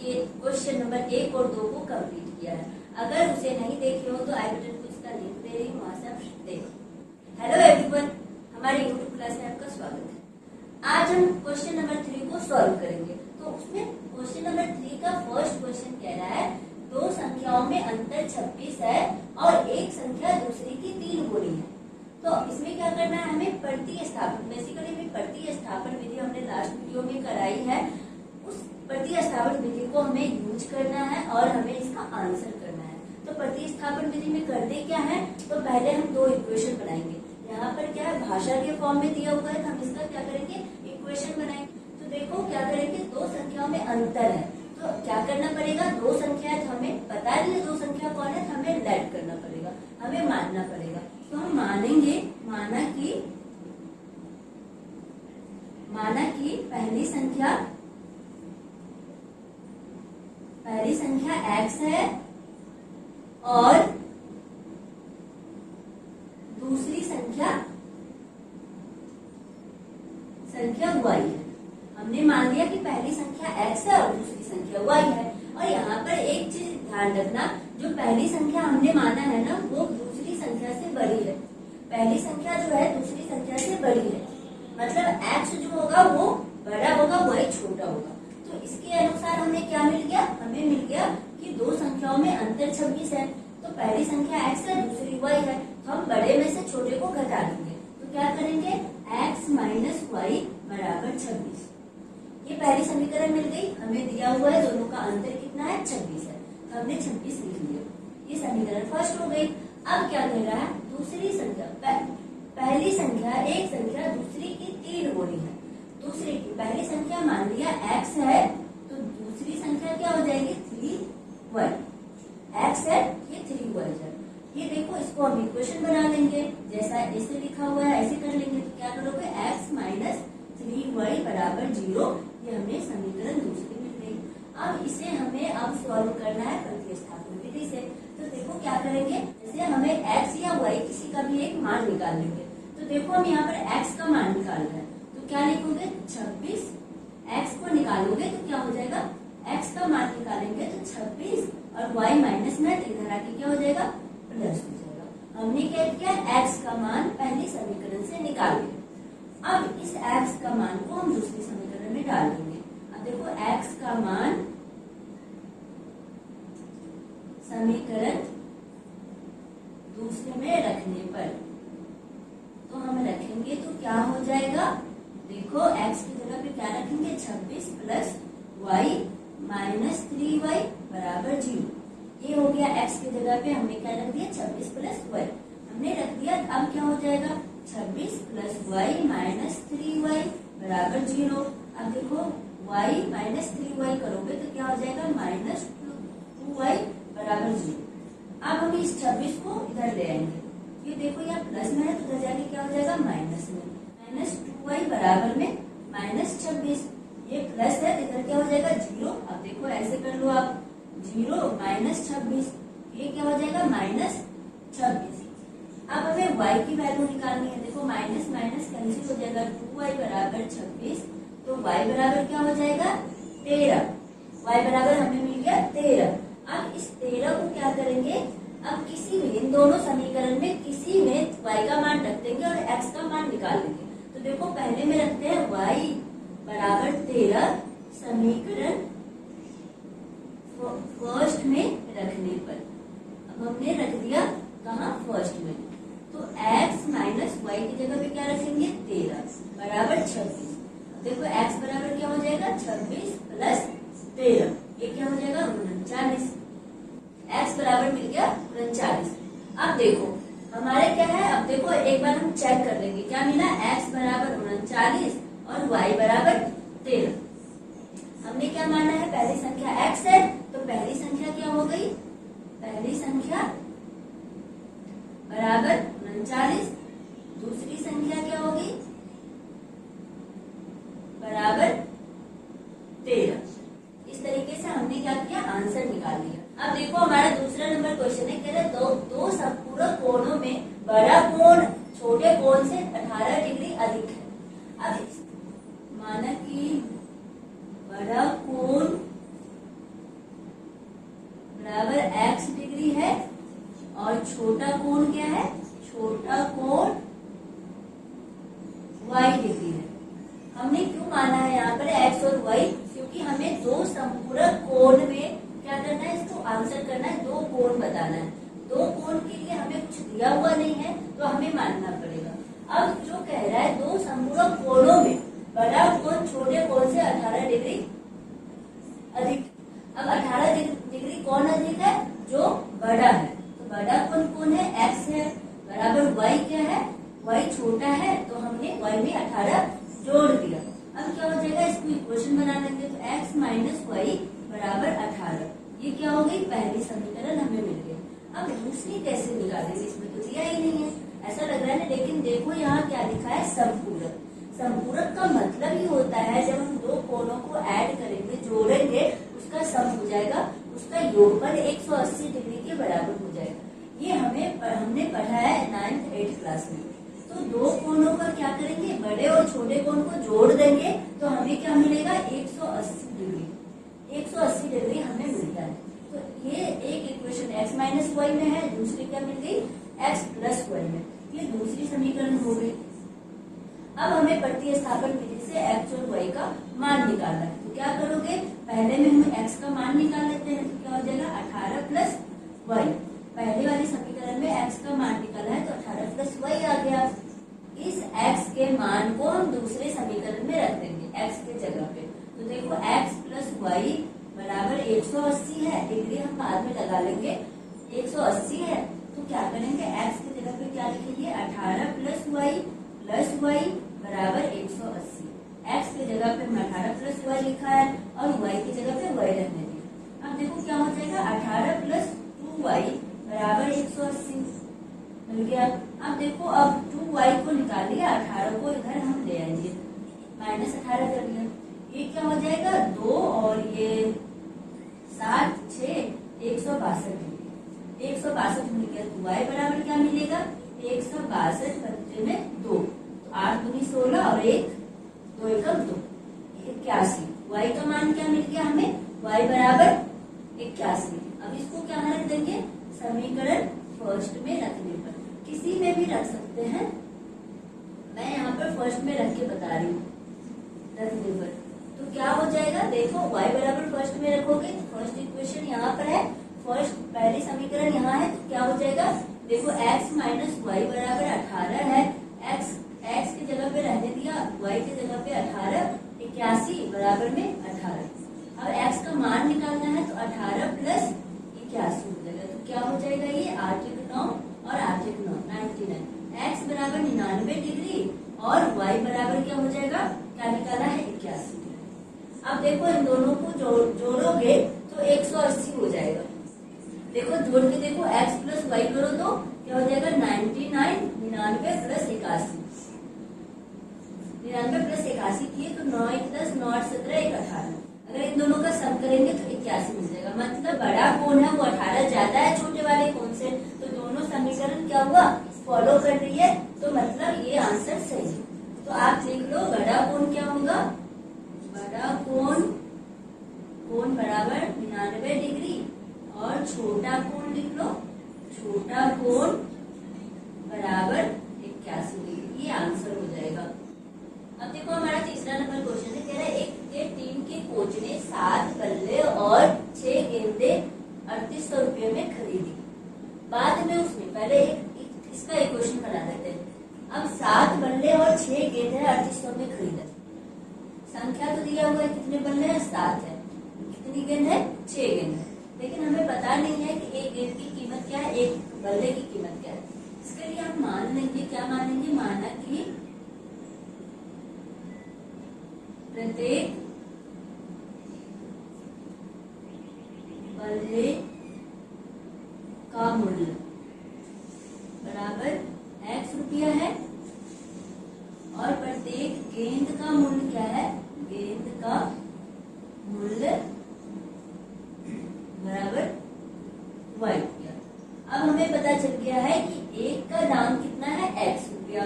के question number 1 और 2 को कंप्लीट किया है। अगर उसे नहीं देखे हो तो आई बटन को इसका लिंक दे रही हूँ, वहां से आप देखो। हेलो एवरीवन, हमारे यूट्यूब क्लास में आपका स्वागत है। आज हम क्वेश्चन नंबर 3 को सॉल्व करेंगे। तो उसमें क्वेश्चन नंबर 3 का फर्स्ट क्वेश्चन कह रहा है दो संख्याओं में अंतर 26 है और एक संख्या दूसरी की 3 गुनी है। तो इसमें क्या करना है, हमें प्रतिस्थापन, बेसिकली में प्रतिस्थापन विधि हमने लास्ट वीडियो में कराई है, उस प्रतिस्थापन विधि को हमें यूज करना है और हमें इसका आंसर करना है। तो प्रतिस्थापन विधि में करते क्या है, तो पहले हम दो इक्वेशन बनाएंगे। यहाँ पर क्या है, भाषा के फॉर्म में दिया हुआ है, तो हम इसका क्या करेंगे, इक्वेशन बनाएंगे। तो देखो क्या करेंगे, दो संख्याओं में अंतर है तो क्या करना पड़ेगा, दो संख्या है तो हमें पता नहीं है दो संख्या कौन है, तो हमें लेट करना पड़ेगा, हमें मानना पड़ेगा। तो हम मानेंगे, माना कि पहली संख्या x है और दूसरी संख्या y है। हमने मान लिया कि पहली संख्या x है और दूसरी संख्या y है। और यहाँ पर एक चीज ध्यान रखना, जो पहली संख्या हमने माना है ना, वो दूसरी संख्या से बड़ी है। पहली संख्या जो है दूसरी संख्या से बड़ी है, मतलब x जो होगा वो बड़ा होगा, y छोटा होगा। तो इसके अनुसार हमें क्या मिल गया, हमें मिल गया कि दो संख्याओं में अंतर 26 है। तो पहली संख्या x है, दूसरी y है, तो हम बड़े में से छोटे को घटा देंगे। तो क्या करेंगे, x माइनस वाई बराबर 26। ये पहली समीकरण मिल गई। हमें दिया हुआ है दोनों का अंतर कितना है, 26 है, तो हमने 26 लिख लिया। ये समीकरण फर्स्ट हो गई। अब क्या कह रहा है, दूसरी संख्या, पहली संख्या एक संख्या दूसरी की 3 गुनी है। दूसरी की पहली संख्या मान लिया x है, तो दूसरी संख्या क्या हो जाएगी, 3y। x है, ये 3y है। ये देखो, इसको हम इक्वेशन बना लेंगे, जैसा ऐसे लिखा हुआ है ऐसे कर लेंगे। तो क्या करोगे, x माइनस 3y बराबर 0। ये हमें समीकरण दूसरी मिल गई। अब इसे हमें अब सॉल्व करना है प्रतिस्थापन विधि से। तो देखो क्या करेंगे, जैसे हमें x या y किसी का भी एक मान निकाल लेंगे। तो देखो हम यहाँ पर x का मान निकाल रहे हैं, तो क्या लिखोगे, 26। x को निकालोगे तो क्या हो जाएगा, x का मान निकालेंगे तो 26 और y माइनस में इधर आके क्या हो जाएगा, प्लस हो जाएगा। हमने क्या किया, x का मान पहली समीकरण से निकाल लिया। अब इस x का मान को हम दूसरी समीकरण में डाल देंगे। अब देखो x का मान समीकरण दूसरे में रखने पर, तो हम रखेंगे तो क्या हो जाएगा, देखो x की जगह पे क्या रखेंगे, 26 प्लस y माइनस 3y बराबर 0। ये हो गया x की जगह पे हमने क्या रख दिया, 26 प्लस y हमने रख दिया। अब क्या हो जाएगा, 26 प्लस y माइनस 3y बराबर 0। अब देखो y माइनस 3y करोगे तो क्या हो जाएगा, माइनस 2y बराबर 0। अब हम इस 26 को इधर ले आएंगे, ये देखो यहाँ प्लस में है तो इधर जाके क्या हो जाएगा, माइनस में। माइनस 2y बराबर में माइनस 26, ये प्लस है तो इधर क्या हो जाएगा, 0। अब देखो ऐसे कर लो आप, 0 माइनस 26, ये क्या हो जाएगा, माइनस 26। अब हमें y की वैल्यू निकालनी है। देखो माइनस माइनस कैंसिल हो जाएगा, 2y बराबर 26, तो y बराबर क्या हो जाएगा, 13। y बराबर हमें मिल गया 13। अब इस 13 को क्या करेंगे, अब किसी भी इन दोनों समीकरण में किसी में y का मान रख देंगे और x का मान निकाल लेंगे। तो देखो पहले में रखते हैं y बराबर 13 समीकरण फर्स्ट में रखने पर। अब हमने रख दिया कहाँ, फर्स्ट में। तो x माइनस y की जगह पे क्या रखेंगे, 13 बराबर 26। देखो x बराबर क्या हो जाएगा, 26 प्लस 13, ये क्या हो जाएगा, 39। x बराबर मिल गया 39। अब देखो हमारे क्या है, अब देखो एक बार हम चेक कर लेंगे क्या मिला, x बराबर 39 और y बराबर 13। हमने क्या माना है, पहली संख्या x है, तो पहली संख्या क्या हो गई, पहली संख्या बराबर 39, दूसरी संख्या क्या होगी, बराबर 13। इस तरीके से हमने क्या किया, आंसर निकाल लिया। अब देखो हमारा दूसरा नंबर क्वेश्चन है, कह रहे दो संपूरक कोणों में बड़ा कोण छोटे कोण से 18 डिग्री अधिक है। अब माना कि बड़ा कोण कोण में क्या करना है, इसको आंसर करना है, दो कोण बताना है। दो कोण के लिए हमें कुछ दिया हुआ नहीं है तो हमें मानना पड़ेगा। अब जो कह रहा है दो संपूरक कोणों में बड़ा कोण छोटे कोण से 18 डिग्री अधिक। अब 18 डिग्री कौन अधिक है, जो बड़ा है। तो बड़ा कोण कौन है, x है, बराबर y क्या है, y छोटा है, तो हमने y में 18 जोड़ दिया। अब क्या हो जाएगा, इसको इक्वेशन बना लेंगे। तो x माइनस वाई बराबर 18, ये क्या हो गई, पहली समीकरण हमें मिल गई। अब दूसरी कैसे निकालेंगे, इसमें तो दिया ही नहीं है, ऐसा लग रहा है ना। लेकिन देखो यहाँ क्या लिखा है, संपूरक। संपूरक का मतलब ही होता है जब हम दो कोणों को ऐड करेंगे, जोड़ेंगे, उसका सम हो जाएगा, उसका योगफल 180 डिग्री के बराबर हो जाएगा। ये हमने पढ़ा है 9th 8th क्लास में। तो दो कोणों का क्या करेंगे, बड़े और छोटे कोण को जोड़ देंगे तो हमें क्या मिलेगा, 180 डिग्री। 180 डिग्री हमें मिलता है। तो ये एक इक्वेशन x माइनस वाई में है, दूसरी क्या मिल गई, x प्लस वाई में। ये दूसरी समीकरण हो गई। अब हमें प्रतिस्थापन विधि से x और y का मान निकालना है। तो क्या करोगे, पहले में हम x का मान निकाल लेते हैं। तो क्या हो जाएगा, 18 प्लस वाई। पहले वाली समीकरण में x का मान निकाला है तो 18 प्लस वाई आ गया। इस x के मान को हम दूसरे समीकरण में रख देंगे x के जगह पे। तो देखो x प्लस वाई बराबर 180 है, डिग्री हम बाद में लगा लेंगे, 180 है। तो क्या करेंगे, x की जगह पे क्या लिखेंगे, 18 प्लस वाई बराबर 180। x की जगह पे हमने 18 प्लस वाई लिखा है और y की जगह पे y रहने दिया। अब देखो क्या हो जाएगा, 18 प्लस 2y बराबर 180 मिल गया। अब देखो, अब 2y को निकाल लिया, 18 को इधर हम ले आएंगे, माइनस 18 कर लिया। ये क्या हो जाएगा, 2 और ये 7 6 162 डिग्री। 162 मिल गया। तो y बराबर क्या मिलेगा, 162 बच्चे में 2, 8 दूनी 16 और 1 2 एकम 2, 81। y का मान क्या मिल गया हमें, y बराबर 81। अब इसको क्या रख देंगे, समीकरण फर्स्ट में रखने पर, किसी में भी रख सकते हैं, मैं यहाँ पर फर्स्ट में रख के बता रही हूँ, रखने पर। तो क्या हो जाएगा, देखो y बराबर फर्स्ट में रखोगे तो फर्स्ट इक्वेशन यहाँ पर है, फर्स्ट पहली समीकरण यहाँ है। तो क्या हो जाएगा, देखो x माइनस वाई बराबर 18 है, x की जगह पे रहने दिया, y की जगह पे 18, 81 बराबर में 18। अब x का मान निकालना है तो 18 प्लस 81 हो जाएगा। तो क्या हो जाएगा, ये 8 1 9 और 8 1 9 99। x बराबर 99 डिग्री और y बराबर क्या हो जाएगा, क्या निकाला है, 81 डिग्री। अब देखो इन दोनों को जोड़ोगे तो 180 हो जाएगा। देखो जोड़ के देखो, x प्लस वाई करो तो क्या हो जाएगा, 99 प्लस 81, 99 प्लस 81 किए तो 9 1 10 9 8 17 1 18। अगर इन दोनों का सम करेंगे तो 81 मिल जाएगा। मतलब बड़ा कोण है वो 18 ज्यादा है छोटे वाले कोण से, तो दोनों समीकरण क्या हुआ, फॉलो कर रही है, तो मतलब ये आंसर सही है। तो आप लिख लो, बड़ा कोण क्या होगा, बड़ा कोण बराबर 99 डिग्री और छोटा कोण लिख लो, छोटा कोण बराबर 81 डिग्री। ये आंसर हो जाएगा। अब देखो हमारा तीसरा नंबर क्वेश्चन है, कह रहा है एक टीम के कोच ने 7 बल्ले और 6 गेंदे 3800 रुपये में खरीदी। बाद में उसने, पहले इसका इक्वेशन बना देते हैं। अब 7 बल्ले और 6 गेंदे 3800 में खरीदा। संख्या तो दिया हुआ है, कितने बल्ले हैं, 7 है, कितनी गेंद है, 6 गेंद है, लेकिन हमें पता नहीं है कि एक गेंद की कीमत क्या है, एक बल्ले की कीमत क्या है। इसके लिए हम मान लेंगे, क्या मानेंगे, माना कि प्रत्येक बल्ले का मूल्य बराबर x रुपया है और प्रत्येक गेंद का मूल्य क्या है, गेंद का मूल्य बराबर y रुपया। अब हमें पता चल गया है कि एक का दाम कितना है, x रुपया,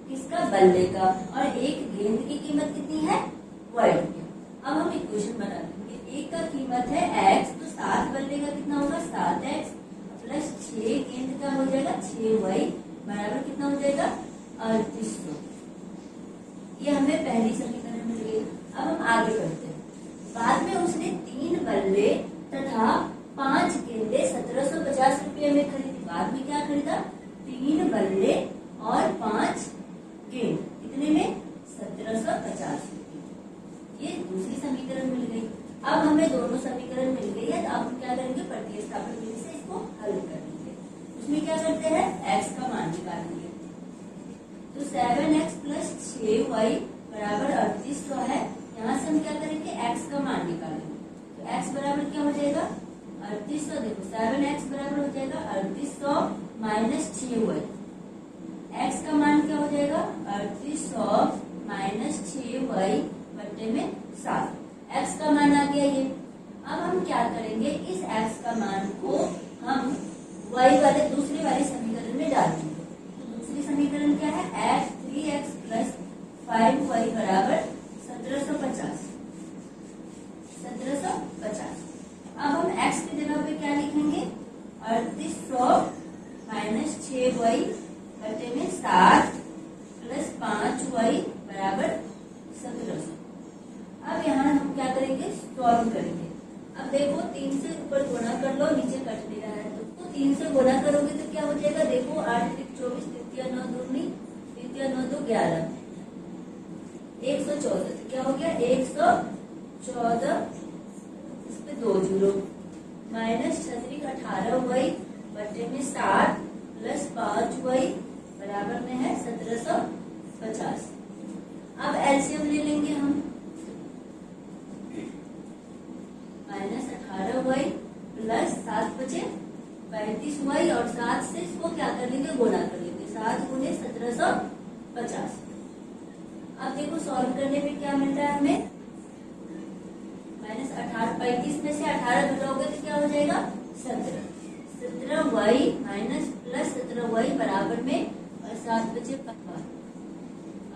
किसका, बल्ले का, और एक गेंद की कीमत कितनी है, y रुपया। अब हम इक्वेशन बना लेंगे, एक का कीमत है x, तो 7 बल्ले का कितना होगा, 7x प्लस 6 गेंद का हो जाएगा 6y बराबर कितना हो जाएगा, 3800। ये हमें पहली समीकरण मिल गई। अब हम आगे बढ़ते हैं। बाद में उसने 3 बल्ले बल्ले तथा 5 गेंदे 1750 रुपये में खरीदी। बाद में क्या खरीदा? 3 बल्ले और 5 गेंद, कितने में? 1750 रुपये। ये दूसरी समीकरण मिल गई। अब हमें दोनों समीकरण मिल गई है, तो अब हम क्या करेंगे? प्रतिस्थापन विधि से इसको हल करेंगे। उसमें क्या करते हैं? x का मान निकालेंगे। तो 7x प्लस 6y बराबर 3800 है। यहाँ से हम क्या करेंगे? x का मान निकालेंगे। तो x बराबर क्या हो जाएगा? 3800। देखो 7x बराबर हो जाएगा 3800 माइनस 6y। x का मान क्या हो जाएगा? 3800 माइनस 6y बट्टे में 7। x का मान आ गया ये। अब हम क्या करेंगे? इस x का मान को हम y वाले दूसरी वाली समीकरण में डाल देंगे। तो दूसरी समीकरण क्या है? 3x प्लस 5y बराबर 1750। 1750। अब हम x की जगह पे क्या लिखेंगे? 3800 माइनस 6y बटे में 7 प्लस 5y बराबर 1700। अब यहाँ हम क्या करेंगे? सॉल्व करेंगे। अब देखो 3 से ऊपर गुणा कर लो, नीचे कट नहीं रहा है तो 3 से गुणा करोगे तो क्या हो जाएगा? देखो 8 3 24, तृतीया 9 दूनी, तृतीया 9 2 11, 114। तो क्या हो गया? 114, इस पे 2 जीरो, माइनस 18y बटे में 7 प्लस 5y बराबर में है 1750। अब एलसीएम ले लेंगे हम। माइनस 18y प्लस 7 बचे 35y और 7 से इसको क्या कर लेंगे? गुणा कर लेंगे। 7 गुणे 1750। अब देखो सॉल्व करने में क्या मिल रहा है हमें? माइनस 18, 35 में से 18 घटाओगे तो क्या हो जाएगा? 17। 17y माइनस प्लस 17y बराबर में और 7 बचे 15।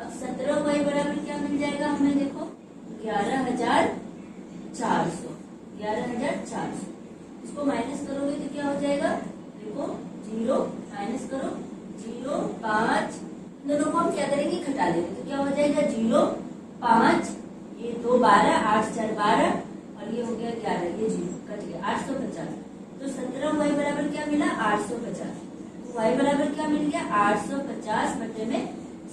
अब 17y बराबर क्या मिल जाएगा हमें? देखो 11,400। 11,400। इसको माइनस करोगे तो क्या हो जाएगा? देखो 0 माइनस करो, 0 5, दोनों को हम क्या करेंगे? घटा लेंगे। तो क्या हो जाएगा? 0 5, ये 2 12, 8 4 12 और ये हो गया 11, ये 0 कट गया 850। तो 17y बराबर क्या मिला? 850। तो y बराबर क्या मिल गया? 850 बटे में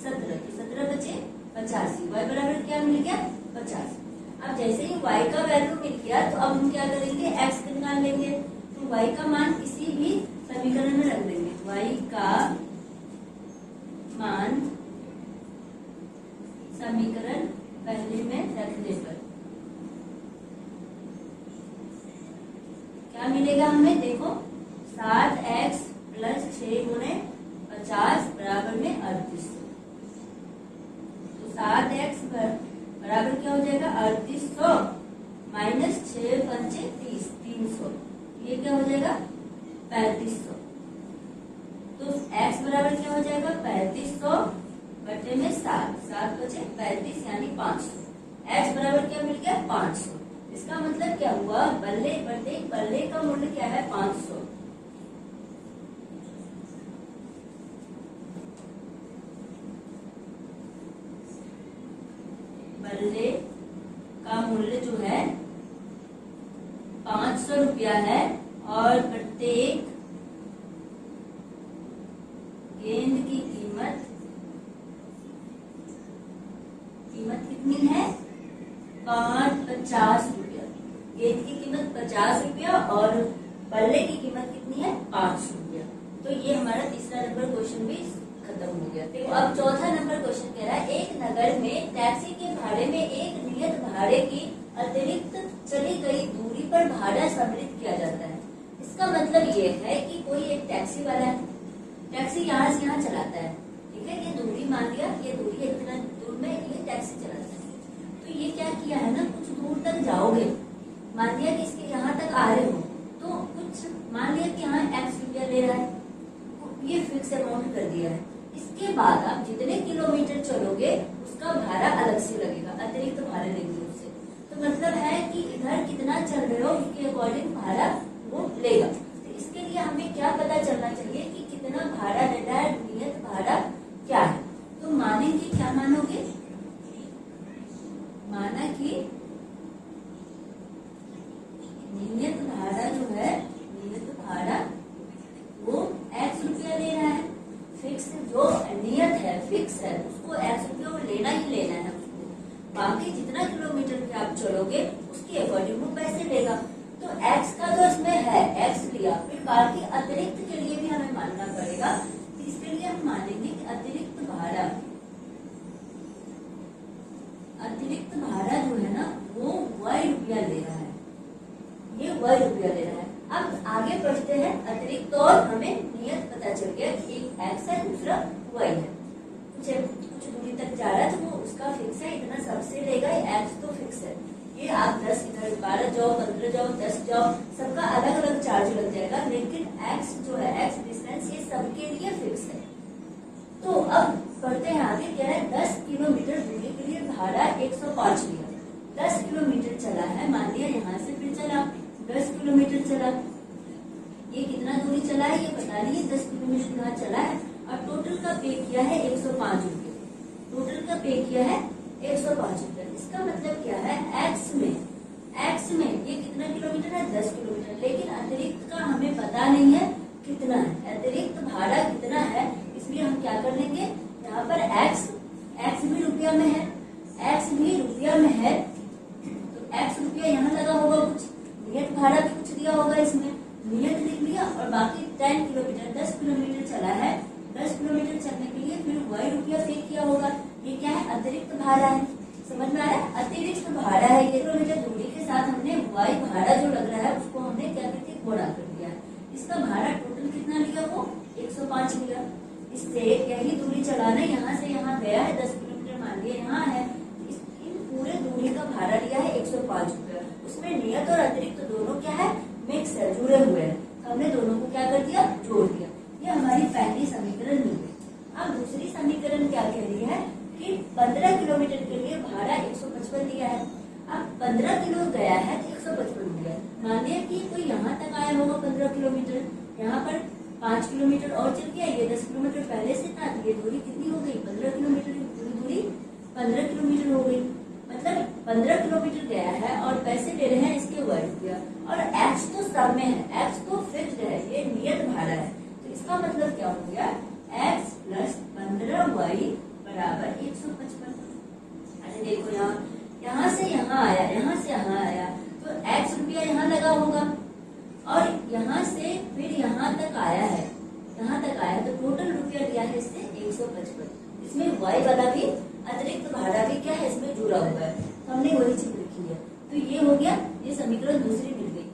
17। तो 17 बचे 85। y बराबर क्या मिल गया? 50। अब जैसे ही y का वैल्यू मिल गया तो अब हम क्या करेंगे? x निकाल लेंगे। तो y का मान किसी भी समीकरण में रख देंगे। y का मान समीकरण पहले में रखने पर क्या मिलेगा हमें? देखो 7x प्लस 6 गुणे 50 बराबर में 3800। तो 7x बराबर क्या हो जाएगा? 3800 माइनस 6 पंचे 30, 300। ये क्या हो जाएगा? 3500। तो x बराबर क्या हो जाएगा? 3500 बटे में 7, 7 बचे 35 यानी 500। x बराबर क्या मिल गया? 500। इसका मतलब क्या हुआ? बल्ले प्रत्येक बल्ले का मूल्य क्या है? 500। बल्ले का मूल्य जो है 500 रुपया है और प्रत्येक गेंद की कीमत कितनी है? 50 रुपया। गेंद की कीमत 50 रुपया और बल्ले की कीमत कितनी है? 500 रुपया। तो ये हमारा तीसरा नंबर क्वेश्चन भी खत्म हो गया। देखो अब चौथा नंबर क्वेश्चन कह रहा है एक नगर में टैक्सी के भाड़े में एक नियत भाड़े की अतिरिक्त चली गई दूरी पर भाड़ा सम्मिलित किया जाता है। इसका मतलब ये है कि कोई एक टैक्सी वाला है, टैक्सी यहाँ से यहाँ चलाता है, ठीक है। ये दूरी मान लिया, ये दूरी इतना दूर में ये टैक्सी चलाता है। तो ये क्या किया है ना, कुछ दूर तक जाओगे, मान लिया कि इसके यहाँ तक आ रहे हो तो कुछ मान लिया कि यहाँ x रुपया ले रहा है, ये फिक्स अमाउंट कर दिया है। इसके बाद आप जितने किलोमीटर चलोगे उसका भाड़ा अलग से लगेगा, अतिरिक्त भाड़ा लेंगे उससे। तो मतलब है कि इधर कितना चल रहे हो उसके अकॉर्डिंग भाड़ा वो लेगा। तो इसके लिए हमें क्या पता चलना चाहिए कि कितना भाड़ा लेता है, नियत भाड़ा क्या है। तो मानेंगे, क्या मानोगे, माना कि रुपया। फिर बाकी अतिरिक्त के लिए भी हमें मानना पड़ेगा। इसके लिए हम मानेंगे कि अतिरिक्त भाड़ा जो है ना वो y रुपया ले रहा है, ये y रुपया ले रहा है। अब आगे बढ़ते हैं। अतिरिक्त और हमें नियत पता चल गया कि एक x है दूसरा y है। कुछ दूरी तक जा रहा है तो वो उसका फिक्स है, इतना सबसे लेगा, x तो फिक्स है। ये आप 10 इधर 12 जाओ 15 जाओ 10 जाओ सबका अलग अलग चार्ज लग जाएगा, लेकिन x जो है x डिस्टेंस ये सबके लिए फिक्स है। तो अब बढ़ते हैं आगे। क्या है 10 किलोमीटर दूरी के लिए भाड़ा 105 लिया। 10 किलोमीटर चला है, मान लिया यहाँ से फिर चला 10 किलोमीटर चला। ये कितना दूरी चला है ये बता दिए, 10 किलोमीटर यहाँ चला है और टोटल का पे किया है 105 रुपये। टोटल का पे किया है 105 रुपये। इसका मतलब क्या है एक्स में ये कितना किलोमीटर है 10 किलोमीटर, लेकिन अतिरिक्त का हमें पता नहीं है कितना है, अतिरिक्त भाड़ा कितना है। इसलिए हम क्या कर लेंगे, यहाँ पर x भी रुपया में है, x भी रुपया में है तो x रुपया यहाँ लगा होगा, कुछ नियत भाड़ा भी कुछ दिया होगा, इसमें नियत लिख लिया और बाकी 10 किलोमीटर 10 किलोमीटर चला है। 10 किलोमीटर चलने के लिए फिर y रुपया पे किया होगा। ये क्या है अतिरिक्त भाड़ा है, समझ में आ रहा है, अतिरिक्त भाड़ा है। ये किलोमीटर दूरी के साथ हमने y भाड़ा जो लग रहा है उसको हमने क्या करके गुणा कर दिया। इसका भाड़ा टोटल कितना लिया वो 105 लिया। इससे यही दूरी चलाना यहाँ से यहाँ गया है 10 किलोमीटर मान लिया यहाँ है, इन पूरे दूरी का भाड़ा लिया है 105 रुपया। उसमें नियत और अतिरिक्त दोनों क्या है मिक्स है, जुड़े हुए हैं। हमने दोनों को क्या कर दिया जोड़ दिया। ये हमारी पहली समीकरण मिल गई। अब दूसरी समीकरण क्या कह रही है कि 15 किलोमीटर के लिए भाड़ा 155 दिया है। अब 15 किलो गया है तो 155 दिया है। मान लिया कि कोई यहाँ तक आया होगा 15 किलोमीटर, यहाँ पर 5 किलोमीटर और चल गया, ये 10 किलोमीटर पहले से था, ये दूरी कितनी हो गई 15 किलोमीटर की पूरी दूरी 15 किलोमीटर हो गई। मतलब 15 किलोमीटर गया है और पैसे ले रहे हैं इसके y रुपया, और x तो सब में है, x तो फिक्स्ड है, ये नियत भाड़ा है। तो इसका मतलब क्या हो गया x प्लस 15y बराबर 155। अरे देखो यहाँ से यहाँ आया, यहाँ से यहाँ आया तो x रुपया यहाँ लगा होगा और यहाँ से फिर यहाँ तक आया है, यहाँ तक आया तो टोटल रुपया दिया है इससे 155। इसमें y वाला भी अतिरिक्त भाड़ा भी क्या है इसमें जुड़ा हुआ है, तो हमने वही चीज लिखी है। तो ये हो गया, ये समीकरण दूसरी मिल गई।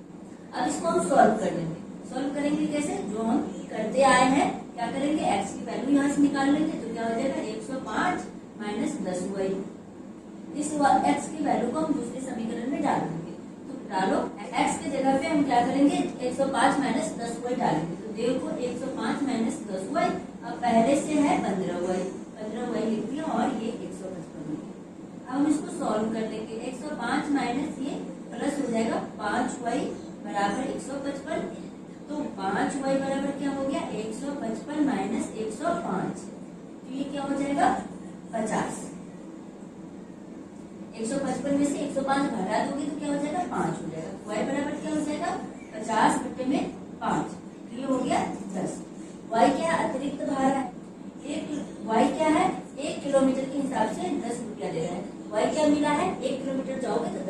अब इसको हम सॉल्व कर लेंगे। सॉल्व करेंगे कैसे, जो हम करते आए हैं क्या करेंगे x की वैल्यू यहाँ से निकाल लेंगे तो क्या हो जाएगा 105 माइनस 10y। इस x की वैल्यू को हम दूसरे समीकरण में डाल देंगे। तो डालो x की जगह पे हम क्या करेंगे 105 माइनस 10y डालेंगे। तो देखो 105 माइनस 10y अब पहले से है 15y लिख दिया और ये 155। अब हम इसको सॉल्व कर लेंगे। 105 माइनस ये प्लस हो जाएगा 5y बराबर 155। तो 5y बराबर क्या हो गया 155 माइनस 105, तो ये क्या हो जाएगा 50। 155 में से 105 घटा दोगे तो क्या हो जाएगा 5 हो जाएगा। y बराबर क्या हो जाएगा 50 बटे में 5, ये हो गया 10। y क्या है अतिरिक्त भाड़ा है, y क्या है 1 किलोमीटर के हिसाब से 10 रुपया ले रहा है। y क्या मिला है 1 किलोमीटर जाओगे तो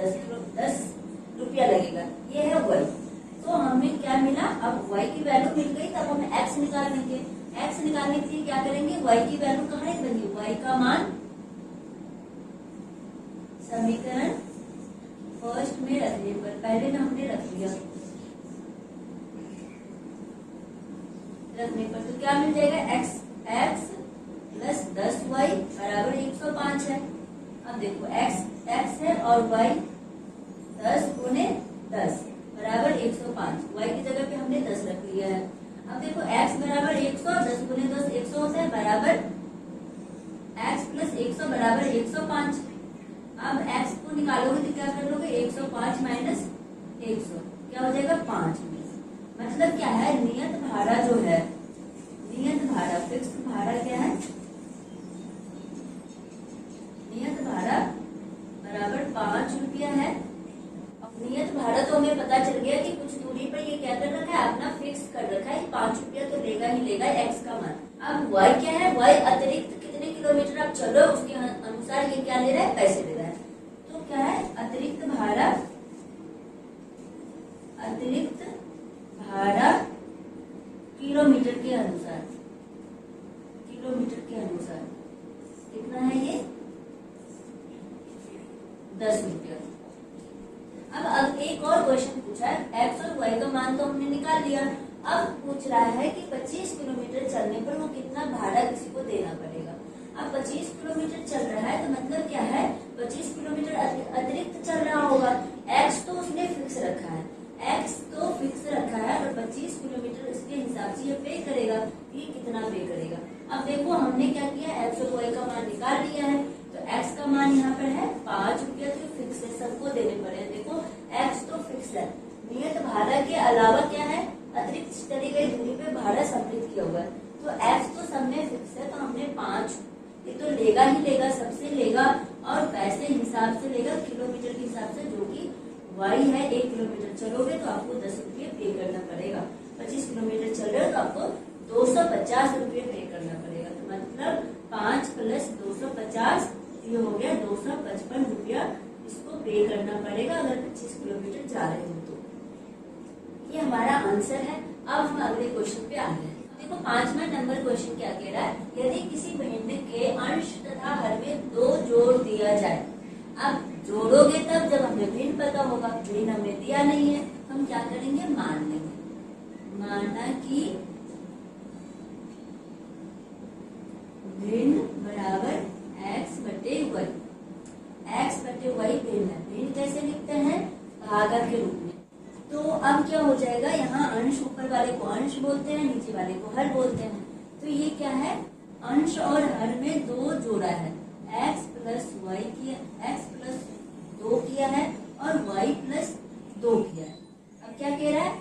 10 रुपया लगेगा, ये है y। तो हमें क्या मिला, अब y की वैल्यू मिल गई, तब हम x निकाल लेंगे। x निकालने के लिए क्या करेंगे, y की वैल्यू कहाँ रखेंगे, y का मान समीकरण फर्स्ट में रखने पर, पहले में हमने रख लिया, रखने पर तो क्या मिल जाएगा x प्लस 10y बराबर 105 है। अब देखो x है और y 10 गुने 10 बराबर 105, y की जगह पे हमने 10 रख लिया है। अब देखो x बराबर 100, 10 गुने 10 100 होता है, बराबर x प्लस 100 बराबर 105। अब x को निकालोगे तो क्या कर लोगे 105 माइनस 100 क्या हो जाएगा 5। मतलब क्या है नियत भाड़ा जो है, नियत भाड़ा फिक्स भाड़ा क्या है, नियत भाड़ा बराबर 5 रुपया है। नियत भाड़ा तो हमें पता चल गया कि कुछ दूरी पर ये क्या कर रखा है अपना फिक्स कर रखा है, 5 रुपया तो लेगा ही लेगा x का मान। अब y क्या है, y अतिरिक्त कितने किलोमीटर आप चलो उसके अनुसार ये क्या ले रहा है पैसे ले रहा है। तो क्या है अतिरिक्त भाड़ा किलोमीटर के अनुसार, कितना है ये 10 मीटर। अब एक और क्वेश्चन पूछा है, एक्स और वाई का मान तो हमने निकाल लिया, अब पूछ रहा है कि 25 किलोमीटर चलने पर वो कितना भाड़ा किसी को देना पड़ेगा। अब 25 किलोमीटर चल रहा है तो मतलब क्या है, 25 किलोमीटर अतिरिक्त चल रहा होगा। एक्स तो उसने फिक्स रखा है, और 25 किलोमीटर इसके हिसाब से ये पे करेगा, ये कितना पे करेगा। अब देखो हमने क्या किया, एक्स और वाई का मान निकाल लिया है, तो एक्स का मान यहाँ पर है 5 रुपया, तो फिक्स है, सबको देने पड़े। देखो एक्स तो फिक्स है, नियत भाड़ा के अलावा क्या है, अतिरिक्त चली गई दूरी पे भाड़ा सम्मिलित किया हुआ है, तो एक्स तो सब में फिक्स है, तो हमने 5, ये तो लेगा ही लेगा, सबसे लेगा, और पैसे हिसाब से लेगा किलोमीटर के हिसाब से, जो कि वाई है। 1 किलोमीटर चलोगे तो आपको 10 रुपये पे करना पड़ेगा, 25 किलोमीटर चल रहे हो तो आपको 250 रुपये पे करना पड़ेगा। तो मतलब 5 + 250, ये हो गया 255 रुपया इसको पे करना पड़ेगा अगर 25 किलोमीटर जा रहे हो तो। ये हमारा आंसर है। अब हम अगले क्वेश्चन पे आ गए। देखो 5वां नंबर क्वेश्चन क्या कह रहा है, यदि किसी भिन्न के अंश तथा हर में 2 जोड़ दिया जाए। अब जोड़ोगे तब जब हमें भिन्न पता होगा, भिन्न हमें दिया नहीं है, हम क्या करेंगे, मान लेंगे। माना कि भिन्न बराबर x/y, x/y भिन्न है। भिन्न कैसे लिखते हैं, भागक के रूप में। तो अब क्या हो जाएगा, यहाँ अंश ऊपर वाले को अंश बोलते हैं, नीचे वाले को हर बोलते हैं। तो ये क्या है, अंश और हर में 2 जोड़ा है, x + y किया, x + 2 किया है और y + 2 किया है। अब क्या कह रहा है,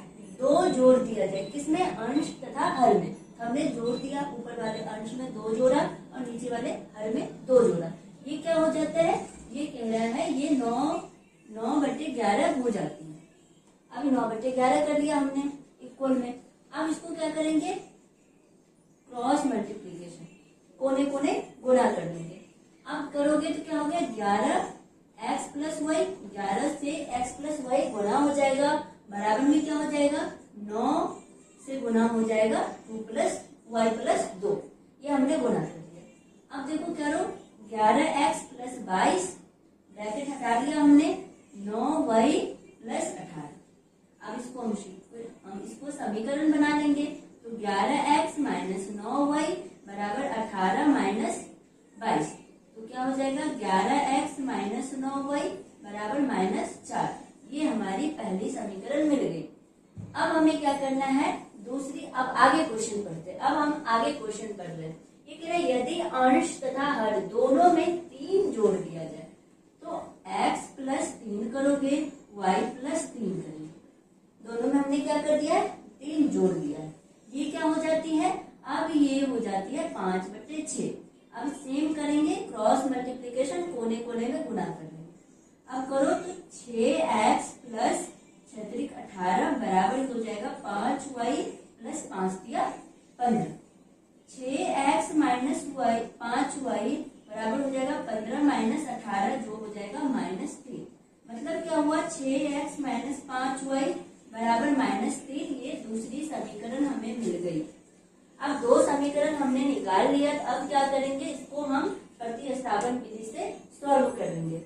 2 जोड़ दिया जाए, किसमें, अंश तथा हर में। हमने जोड़ दिया, ऊपर वाले अंश में 2 जोड़ा और नीचे वाले हर में 2 जोड़ा। ये क्या हो जाता है, ये कह रहा है ये 9/11 हो जाती है। अब 9/11 कर लिया हमने इक्वल में। अब इसको क्या करेंगे, क्रॉस मल्टीप्लीकेशन, कोने कोने गुणा कर देंगे। अब करोगे तो क्या हो गया, 11x + y, 11 से x + y गुणा हो जाएगा, बराबर में क्या हो जाएगा, 9 से गुणा हो जाएगा 2 + y + 2, ये हमने गुणा कर दिया। अब देखो करो, 11x + 22, ब्रैकेट हटा दिया हमने, 9y + 18। अब इसको हम इसको समीकरण बना लेंगे, तो 11x - 9y = 18 - 22, तो क्या हो जाएगा, 11x - 9y = -4। ये हमारी पहली समीकरण मिल गई। अब हमें क्या करना है, दूसरी, अब आगे क्वेश्चन पढ़ते हैं। अब हम आगे क्वेश्चन पढ़ रहे हैं। ये कह रहे हैं यदि अंश तथा हर दोनों में 3 जोड़ दिया जाए, तो x + 3 करोगे, y + 3 करेंगे। दोनों में हमने क्या कर दिया है, 3 जोड़ दिया है। ये क्या हो जाती है, अब ये हो जाती है 5/6। अब सेम करेंगे, क्रॉस मल्टीप्लीकेशन, कोने कोने में गुणा करेंगे। अब करो तो 6x + 6 × 18 बराबर हो जाएगा 5y + 5 × 15। 6x - 5y बराबर हो जाएगा 15 - 18, जो हो जाएगा -3। मतलब क्या हुआ, 6x - 5y बराबर -3। ये दूसरी समीकरण हमें मिल गई। अब 2 समीकरण हमने निकाल लिया, अब क्या करेंगे, इसको हम प्रतिस्थापन विधि से सॉल्व करेंगे।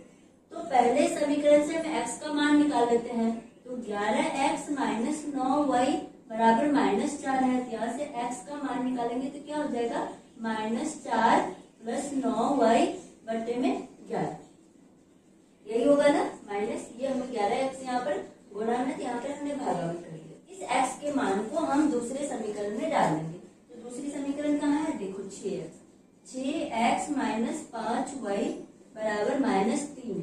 तो पहले समीकरण से हम x का मान निकाल लेते हैं, तो 11x - 9y बराबर -4 है, तो यहाँ से x का मान निकालेंगे तो क्या हो जाएगा, -4 + 9y बटे में 11, यही होगा ना, माइनस, ये हम 11x यहाँ पर गुणा में, यहाँ पर हमने भागाकार कर लिया। इस x के मान को हम दूसरे समीकरण में डाल देंगे। तो दूसरी समीकरण कहाँ है, देखो 6x - 5y बराबर -3।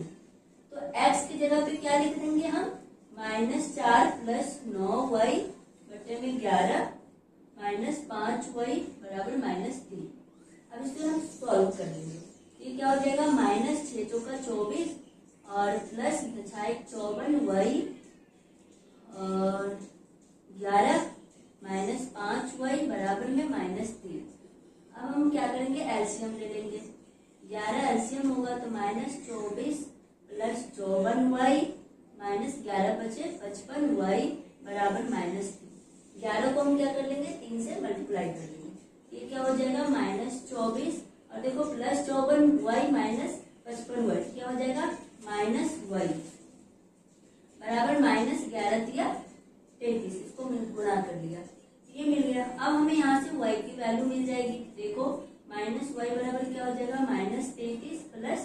तो x की जगह पे क्या लिख देंगे हम, -4 + 9y बटे में 11 -5y बराबर -3। अब इसको हम सॉल्व कर लेंगे। ये क्या हो जाएगा, -6 × 4 = 24 और प्लस 54y और 11 -5y बराबर में -3। अब हम क्या करेंगे, एलसीएम ले लेंगे। 11 एलसीएम होगा तो -24 + 54y -11 बचे 55y बराबर -3। 11 को हम क्या कर लेंगे 3 से मल्टीप्लाई कर लेंगे। ये क्या हो जाएगा -24 और देखो +54y माइनस 55y क्या हो जाएगा -y बराबर -11 या 33। इसको गुणा कर लिया, ये मिल गया। अब हमें यहाँ से y की वैल्यू मिल जाएगी। देखो -y बराबर क्या हो जाएगा -33 प्लस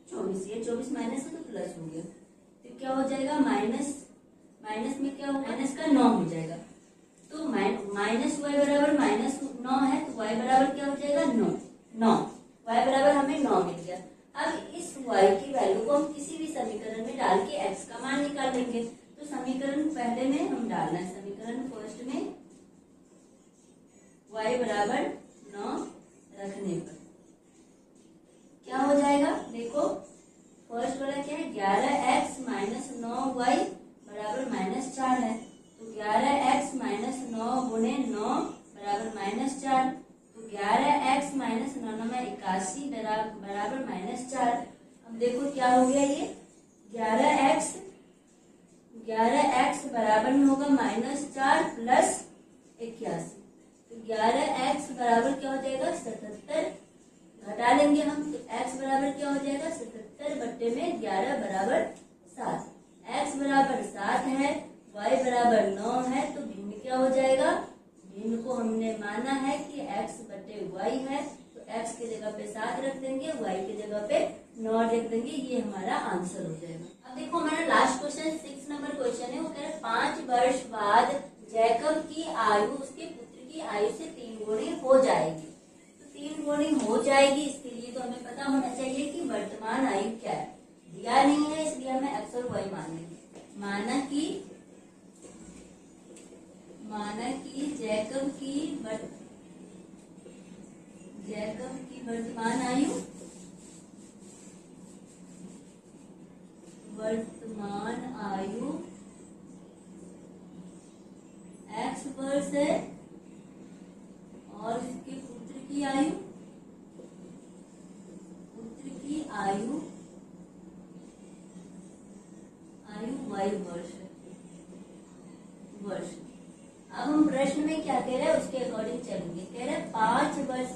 24। ये 24 माइनस है तो प्लस हो गया, तो क्या हो जाएगा माइनस में क्या हो माइनस का 9 हो जाएगा। तो -y बराबर -9 है तो y बराबर क्या हो जाएगा 9 y बराबर हमें 9 मिल गया। अब इस y की वैल्यू को हम किसी भी समीकरण में डाल के x का मान निकाल लेंगे। तो समीकरण पहले में हम डालना है, समीकरण फर्स्ट में y बराबर 9 रखने पर क्या हो जाएगा। देखो फर्स्ट वाला क्या है 11x माइनस 9y बराबर -4 है। तो 11x माइनस 9 गुणे 9 बराबर -4। तो 11x माइनस 9 में 81 बराबर -4। अब देखो क्या हो गया, ये 11x बराबर में होगा -4 प्लस 81। तो 11x बराबर क्या हो जाएगा 77। घटा लेंगे हम तो x बराबर क्या हो जाएगा 77 बट्टे में 11 बराबर 7। x बराबर 7 है, y बराबर 9 है, तो भिन्न क्या हो जाएगा। भिन्न को हमने माना है कि x बटे y है, तो x की जगह पे 7 रख देंगे, y की जगह पे 9 रख देंगे। ये हमारा आंसर हो जाएगा। अब देखो हमारा लास्ट क्वेश्चन 6 नंबर क्वेश्चन है। वो कह रहे 5 वर्ष बाद जैकब की आयु उसके पुत्र की आयु से 3 गुणी हो जाएगी। 3 गुणी हो जाएगी, इसके लिए तो हमें पता होना चाहिए कि वर्तमान आयु क्या है। दिया नहीं है इसलिए हमें x और y मान लेंगे। माना कि जैकब की वर्तमान आयु x वर्ष है और उसके पुत्र की आयु y वर्ष। अब हम प्रश्न में क्या कह रहे हैं उसके अकॉर्डिंग चलेंगे। कह रहे हैं 5 वर्ष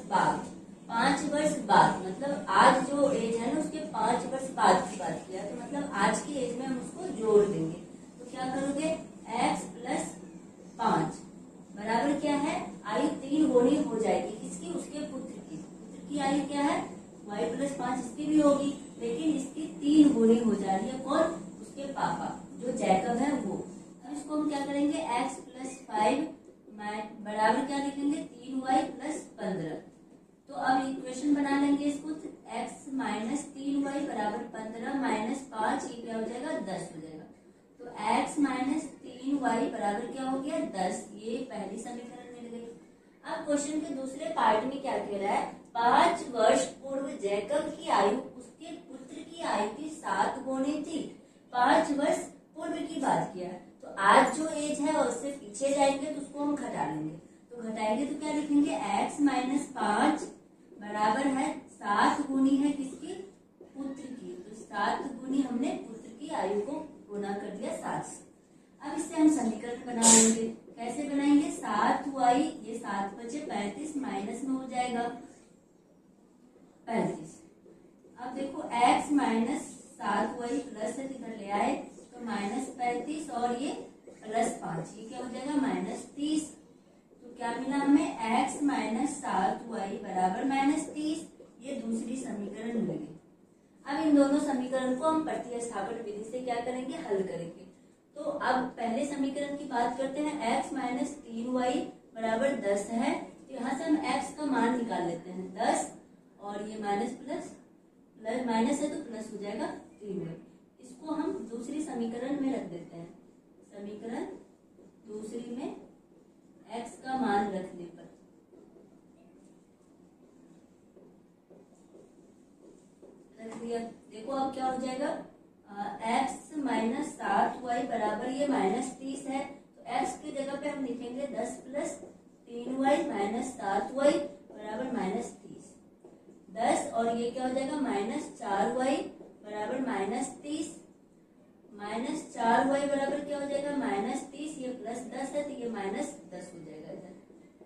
बाद मतलब आज जो एज है ना उसके 5 वर्ष बाद की बात किया, तो मतलब आज की एज में हम उसको जोड़ देंगे। तो क्या करोगे x प्लस 5 बराबर क्या है आयु 3 गुणी हो जाएगी। किसकी उसके पुत्र की आयु क्या है y प्लस 5, इसकी भी होगी लेकिन इसकी 3 गुणी हो जा रही है। कौन उसके पापा जो जैकब है वो। अब इसको हम क्या करेंगे x प्लस 5 बराबर क्या लिखेंगे 3y प्लस 15। तो अब इक्वेशन बना लेंगे इसको, x माइनस 3y बराबर 15 माइनस 5 ये क्या हो जाएगा 10 हो जाएगा। तो x माइनस 3y बराबर क्या हो गया 10। ये पहली समीकरण मिल गई। अब क्वेश्चन के दूसरे पार्ट में क्या कह रहा है 5 वर्ष पूर्व जैकब की आयु उसके पुत्र की आयु की 7 गुणी थी। 5 वर्ष पूर्व की बात किया है, तो आज जो एज है उससे पीछे जाएंगे तो उसको हम घटा लेंगे। तो घटाएंगे तो क्या लिखेंगे x माइनस 5 बराबर है 7 गुनी है किसकी पुत्र की। तो 7 गुनी हमने पुत्र की आयु को गुना कर दिया 7 से। अब इससे हम समीकरण बना लेंगे। कैसे बनाएंगे 7y ये 7 बचे 35 माइनस में हो जाएगा 35। अब देखो x माइनस 7y प्लस है इधर ले आए तो माइनस 35 और ये प्लस 5 ये क्या हो जाएगा माइनस 30। तो क्या मिला हमें x माइनस 7y बराबर माइनस 30। ये दूसरी समीकरण मिल गई। अब इन दोनों समीकरण को हम प्रतिस्थापन विधि से क्या करेंगे हल करेंगे। तो अब पहले समीकरण की बात करते हैं। x माइनस 3y बराबर 10 है, तो यहाँ से हम x का मान निकाल लेते हैं 10 और ये माइनस प्लस माइनस है तो प्लस हो जाएगा 3y। इसको हम दूसरी समीकरण में रख देते हैं। समीकरण दूसरी में x का मान रखने पर रख दिया। देखो अब क्या हो जाएगा x माइनस 7y बराबर ये माइनस 30 है, तो x की जगह पे हम लिखेंगे 10 प्लस 3y माइनस 7y बराबर माइनस 30। 10 और ये क्या हो जाएगा माइनस 4y बराबर माइनस 30। माइनस 4y बराबर क्या हो जाएगा माइनस 30, ये प्लस 10 है तो ये माइनस 10 हो जाएगा इधर।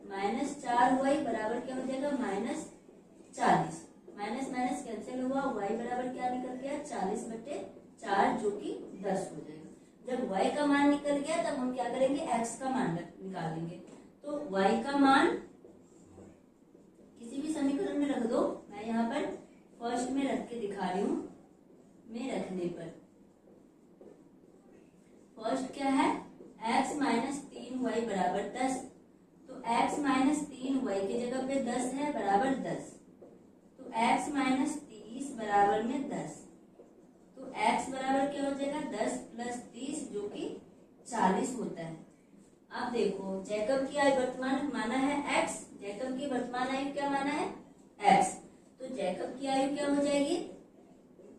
-4y बराबर क्या हो जाएगा, -40। माइनस माइनस कैंसिल हुआ, y बराबर क्या निकल गया, 40/4 जो कि 10 हो जाएगा। जब y का मान निकल गया तब हम क्या करेंगे, x का मान निकालेंगे। तो y का मान किसी भी समीकरण में रख दो, मैं यहाँ पर फर्स्ट में रख के दिखा रही हूँ। में रखने पर फर्स्ट क्या है, x - 3y बराबर 10। तो x - 3y की जगह पे 10 है बराबर 10। तो x - 30 बराबर में 10। तो x बराबर क्या हो जाएगा, 10 + 30 जो कि 40 होता है। अब देखो जैकब की आयु वर्तमान माना है x, जैकब की वर्तमान आयु क्या माना है, x। तो जैकब की आयु क्या हो जाएगी,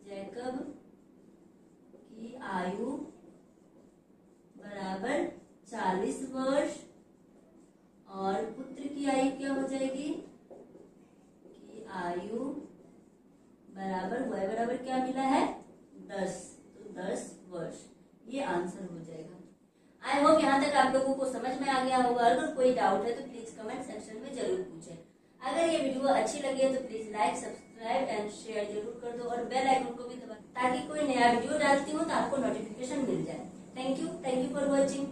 जैकब की आयु बराबर 40 वर्ष और पुत्र की आयु क्या हो जाएगी, की आयु बराबर y बराबर क्या मिला है, 10। तो 10 वर्ष, ये आंसर हो जाएगा। आई होप यहाँ तक आप लोगों को समझ में आ गया होगा। अगर कोई डाउट है तो प्लीज कमेंट सेक्शन में जरूर पूछें। अगर ये वीडियो अच्छी लगी है तो please like, subscribe and share जरूर कर दो और बेल आइकन को भी दबा, ताकि कोई नया वीडियो डालती हूँ तो आपको नोटिफिकेशन मिल जाए। Thank you for watching.